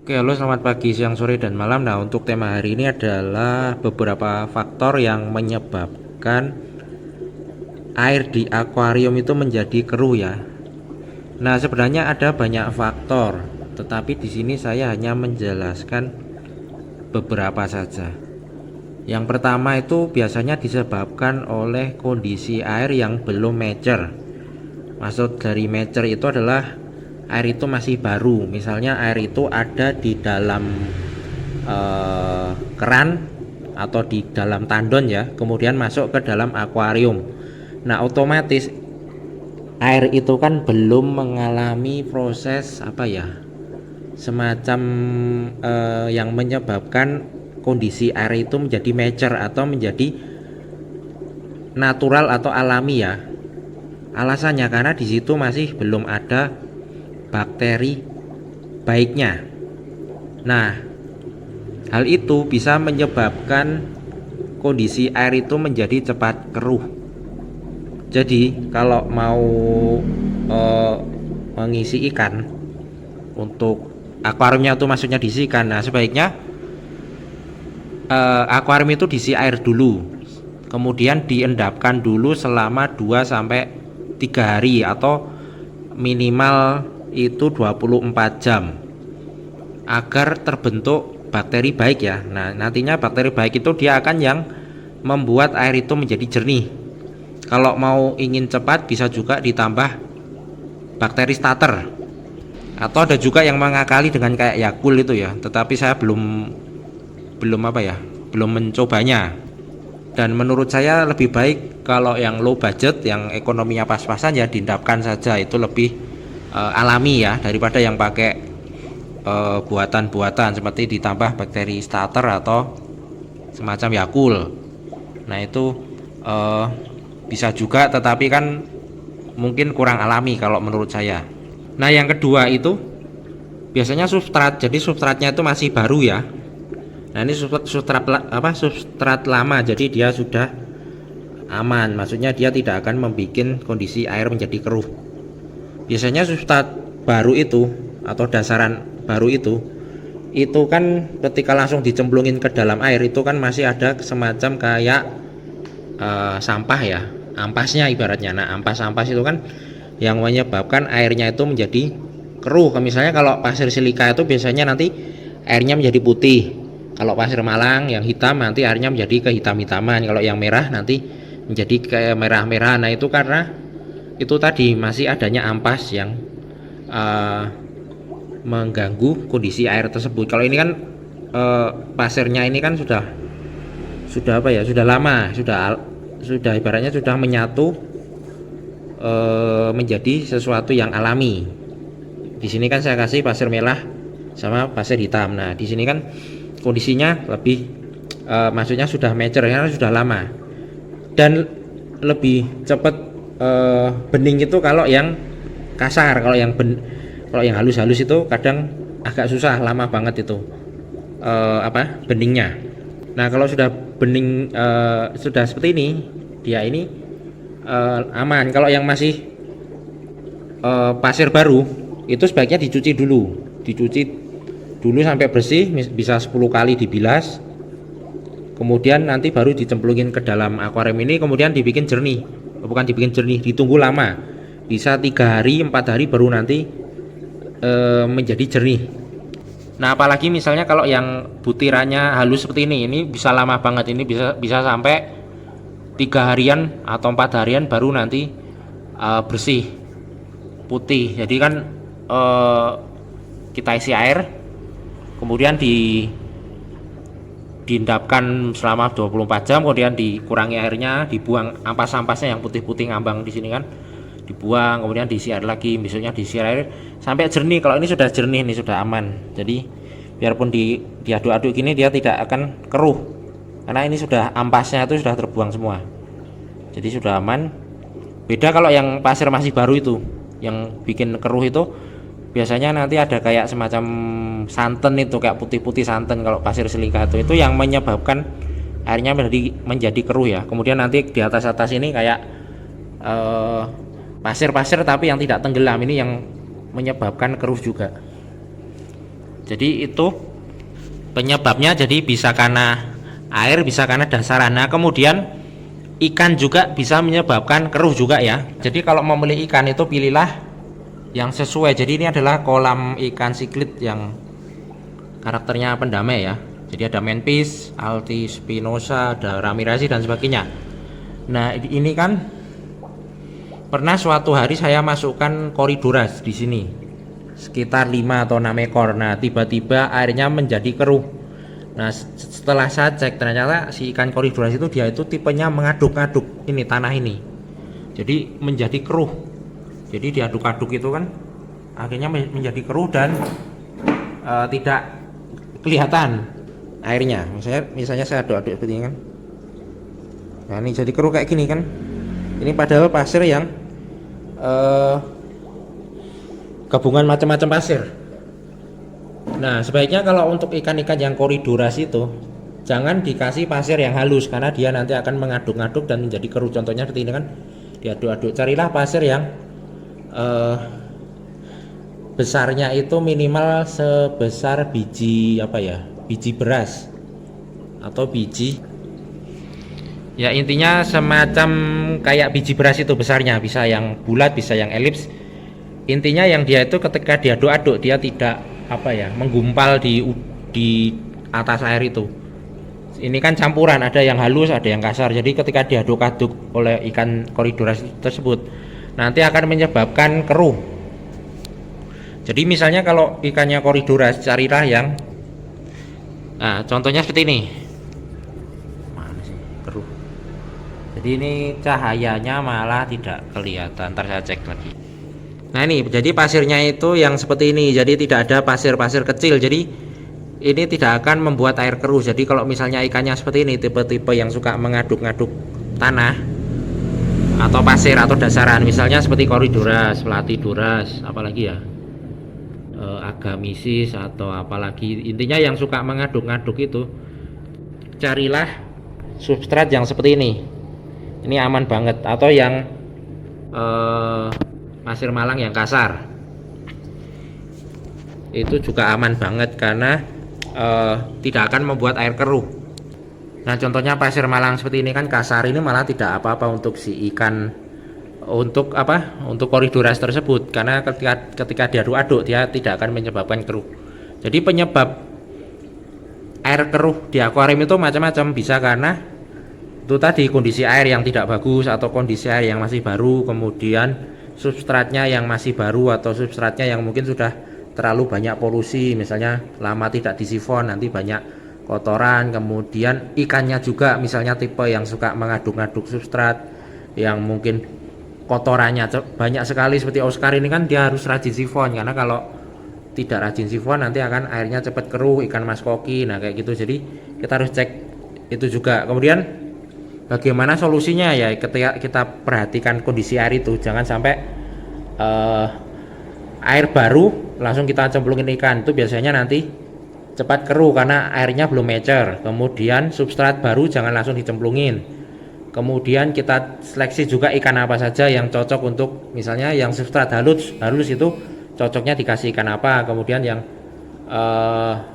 Oke, halo selamat pagi, siang, sore, dan malam. Nah, untuk tema hari ini adalah beberapa faktor yang menyebabkan air di akuarium itu menjadi keruh ya. Nah, sebenarnya ada banyak faktor, tetapi di sini saya hanya menjelaskan beberapa saja. Yang pertama itu biasanya disebabkan oleh kondisi air yang belum mature. Maksud dari mature itu adalah air itu masih baru. Misalnya air itu ada di dalam keran atau di dalam tandon ya, kemudian masuk ke dalam akuarium. Nah, otomatis air itu kan belum mengalami proses apa ya, semacam yang menyebabkan kondisi air itu menjadi mature atau menjadi natural atau alami ya. Alasannya karena di situ masih belum ada bakteri baiknya. Nah, hal itu bisa menyebabkan kondisi air itu menjadi cepat keruh. Jadi kalau mau mengisi ikan untuk akuariumnya itu maksudnya diisi ikan, nah sebaiknya akuarium itu diisi air dulu, kemudian diendapkan dulu selama 2 sampai 3 hari atau minimal itu 24 jam agar terbentuk bakteri baik ya. Nah, nantinya bakteri baik itu dia akan yang membuat air itu menjadi jernih. Kalau mau ingin cepat bisa juga ditambah bakteri starter, atau ada juga yang mengakali dengan kayak Yakult itu ya, tetapi saya belum mencobanya. Dan menurut saya lebih baik kalau yang low budget, yang ekonominya pas-pasan ya diendapkan saja, itu lebih alami ya daripada yang pakai buatan-buatan seperti ditambah bakteri starter atau semacam Yakult. Nah, itu bisa juga, tetapi kan mungkin kurang alami kalau menurut saya. Nah, yang kedua itu biasanya substrat. Jadi substratnya itu masih baru ya. Nah, ini substrat lama, jadi dia sudah aman. Maksudnya dia tidak akan membuat kondisi air menjadi keruh. Biasanya substrat baru itu atau dasaran baru itu kan ketika langsung dicemplungin ke dalam air itu kan masih ada semacam kayak sampah ya, ampasnya ibaratnya. Nah, ampas-ampas itu kan yang menyebabkan airnya itu menjadi keruh. Misalnya kalau pasir silika itu biasanya nanti airnya menjadi putih. Kalau pasir Malang yang hitam nanti airnya menjadi kehitam-hitaman. Kalau yang merah nanti menjadi kayak merah-merah. Nah, itu karena itu tadi masih adanya ampas yang mengganggu kondisi air tersebut. Kalau ini kan pasirnya ini kan sudah apa ya, sudah lama, sudah ibaratnya sudah menyatu menjadi sesuatu yang alami. Di sini kan saya kasih pasir merah sama pasir hitam. Nah, di sini kan kondisinya lebih maksudnya sudah mature karena sudah lama dan lebih cepat bening itu kalau yang kasar. Kalau yang halus-halus itu kadang agak susah, lama banget itu beningnya. Nah, kalau sudah bening sudah seperti ini, dia ini aman. Kalau yang masih pasir baru itu sebaiknya dicuci dulu sampai bersih, bisa 10 kali dibilas, kemudian nanti baru dicemplungin ke dalam akuarium ini, kemudian dibikin jernih. Bukan dibikin jernih, ditunggu lama, bisa 3 hari 4 hari baru nanti menjadi jernih. Nah, apalagi misalnya kalau yang butirannya halus seperti ini bisa lama banget. Ini bisa sampai 3 harian atau 4 harian baru nanti bersih putih. Jadi kan kita isi air, kemudian diendapkan selama 24 jam, kemudian dikurangi airnya, dibuang ampas-ampasnya yang putih-putih ngambang di sini kan, dibuang, kemudian diisi air lagi, besoknya diisi air sampai jernih. Kalau ini sudah jernih, ini sudah aman. Jadi biarpun diaduk-aduk gini dia tidak akan keruh karena ini sudah ampasnya itu sudah terbuang semua. Jadi sudah aman. Beda kalau yang pasir masih baru itu, yang bikin keruh itu biasanya nanti ada kayak semacam santan itu, kayak putih-putih santan. Kalau pasir silika itu yang menyebabkan airnya menjadi keruh ya. Kemudian nanti di atas ini kayak pasir-pasir tapi yang tidak tenggelam, ini yang menyebabkan keruh juga. Jadi itu penyebabnya, jadi bisa karena air, bisa karena dasaran. Nah kemudian ikan juga bisa menyebabkan keruh juga ya. Jadi kalau memilih ikan itu pilihlah yang sesuai. Jadi ini adalah kolam ikan siklit yang karakternya pendamai ya. Jadi ada manfish, alti, spinosa, ada ramirezi dan sebagainya. Nah ini kan pernah suatu hari saya masukkan Corydoras di sini sekitar 5 atau 6 ekor. Nah tiba-tiba airnya menjadi keruh. Nah setelah saya cek ternyata si ikan Corydoras itu dia itu tipenya mengaduk-aduk ini tanah ini, jadi menjadi keruh. Jadi diaduk-aduk itu kan akhirnya menjadi keruh dan tidak kelihatan airnya. Misalnya saya aduk-aduk seperti ini kan, nah ini jadi keruh kayak gini kan. Ini padahal pasir yang gabungan macam-macam pasir. Nah sebaiknya kalau untuk ikan-ikan yang Corydoras itu jangan dikasih pasir yang halus, karena dia nanti akan mengaduk-aduk dan menjadi keruh. Contohnya seperti ini kan, diaduk-aduk. Carilah pasir yang besarnya itu minimal sebesar biji biji beras atau biji, ya intinya semacam kayak biji beras itu besarnya, bisa yang bulat, bisa yang elips. Intinya yang dia itu ketika diaduk-aduk dia tidak menggumpal di atas air itu. Ini kan campuran, ada yang halus, ada yang kasar. Jadi ketika diaduk-aduk oleh ikan Corydoras tersebut nanti akan menyebabkan keruh. Jadi misalnya kalau ikannya Corydoras, carilah yang contohnya seperti ini. Mana sih keruh? Jadi ini cahayanya malah tidak kelihatan. Ntar saya cek lagi. Nah ini jadi pasirnya itu yang seperti ini. Jadi tidak ada pasir-pasir kecil. Jadi ini tidak akan membuat air keruh. Jadi kalau misalnya ikannya seperti ini, tipe-tipe yang suka mengaduk-aduk tanah atau pasir atau dasaran, misalnya seperti Corydoras, Platydoras, apalagi ya, Agamisis atau apalagi, intinya yang suka mengaduk-aduk itu, carilah substrat yang seperti ini. Ini aman banget. Atau yang pasir malang yang kasar, itu juga aman banget karena tidak akan membuat air keruh. Nah contohnya pasir malang seperti ini kan kasar, ini malah tidak apa-apa untuk si ikan, untuk Corydoras tersebut, karena ketika diaduk-aduk dia tidak akan menyebabkan keruh. Jadi penyebab air keruh di akuarium itu macam-macam, bisa karena itu tadi kondisi air yang tidak bagus, atau kondisi air yang masih baru, kemudian substratnya yang masih baru, atau substratnya yang mungkin sudah terlalu banyak polusi, misalnya lama tidak disifon nanti banyak kotoran. Kemudian ikannya juga misalnya tipe yang suka mengaduk-aduk substrat yang mungkin kotorannya banyak sekali, seperti Oscar ini kan dia harus rajin sifon, karena kalau tidak rajin sifon nanti akan airnya cepat keruh. Ikan mas koki, nah kayak gitu. Jadi kita harus cek itu juga. Kemudian bagaimana solusinya ya, ketika kita perhatikan kondisi air itu, jangan sampai air baru langsung kita cemplungin ikan, itu biasanya nanti cepat keruh karena airnya belum mature. Kemudian substrat baru jangan langsung dicemplungin. Kemudian kita seleksi juga ikan apa saja yang cocok untuk, misalnya yang substrat halus itu cocoknya dikasih ikan apa. Kemudian yang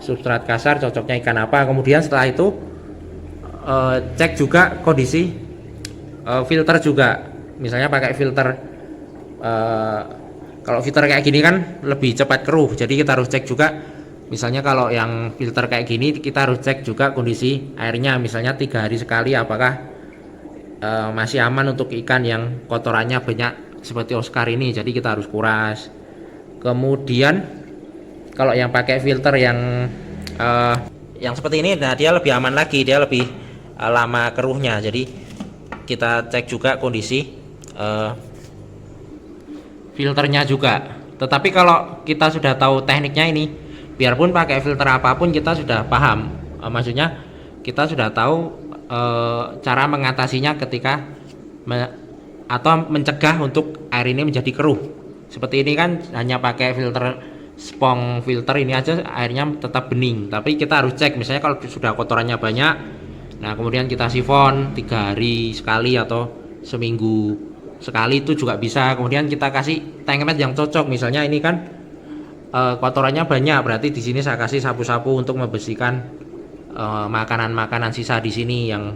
substrat kasar cocoknya ikan apa. Kemudian setelah itu cek juga kondisi filter juga. Misalnya pakai filter, kalau filter kayak gini kan lebih cepat keruh, jadi kita harus cek juga. Misalnya kalau yang filter kayak gini kita harus cek juga kondisi airnya, misalnya 3 hari sekali apakah masih aman untuk ikan yang kotorannya banyak seperti Oscar ini. Jadi kita harus kuras. Kemudian kalau yang pakai filter yang seperti ini, nah dia lebih aman lagi, dia lebih lama keruhnya. Jadi kita cek juga kondisi filternya juga. Tetapi kalau kita sudah tahu tekniknya ini, biarpun pakai filter apapun kita sudah paham, maksudnya kita sudah tahu cara mengatasinya ketika atau mencegah untuk air ini menjadi keruh. Seperti ini kan hanya pakai filter spong filter ini aja airnya tetap bening. Tapi kita harus cek, misalnya kalau sudah kotorannya banyak, nah kemudian kita sifon 3 hari sekali atau seminggu sekali itu juga bisa. Kemudian kita kasih tank med yang cocok, misalnya ini kan kotorannya banyak, berarti di sini saya kasih sapu-sapu untuk membersihkan makanan-makanan sisa di sini yang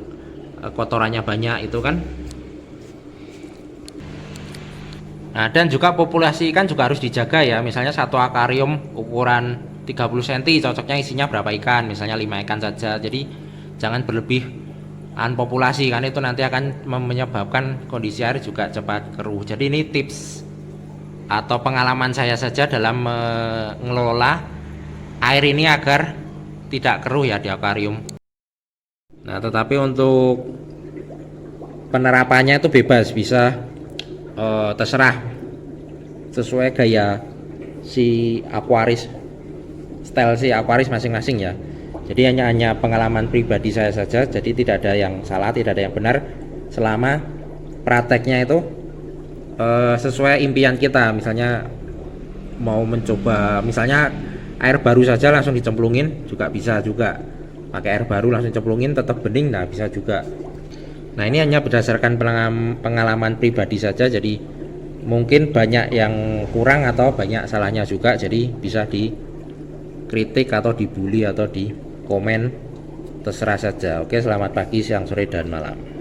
kotorannya banyak itu kan. Nah, dan juga populasi ikan juga harus dijaga ya. Misalnya satu akuarium ukuran 30 cm cocoknya isinya berapa ikan? Misalnya 5 ikan saja. Jadi jangan berlebihan populasi kan, itu nanti akan menyebabkan kondisi air juga cepat keruh. Jadi ini tips atau pengalaman saya saja dalam mengelola air ini agar tidak keruh ya di akuarium. Nah, tetapi untuk penerapannya itu bebas, bisa terserah sesuai gaya si aquaris, style si aquaris masing-masing ya. Jadi hanya pengalaman pribadi saya saja, jadi tidak ada yang salah, tidak ada yang benar, selama prakteknya itu sesuai impian kita. Misalnya mau mencoba, misalnya air baru saja langsung dicemplungin juga bisa, juga pakai air baru langsung cemplungin tetap bening, nah bisa juga. Nah, ini hanya berdasarkan pengalaman pribadi saja, jadi mungkin banyak yang kurang atau banyak salahnya juga, jadi bisa dikritik atau dibully atau di komen, terserah saja. Oke, selamat pagi, siang, sore, dan malam.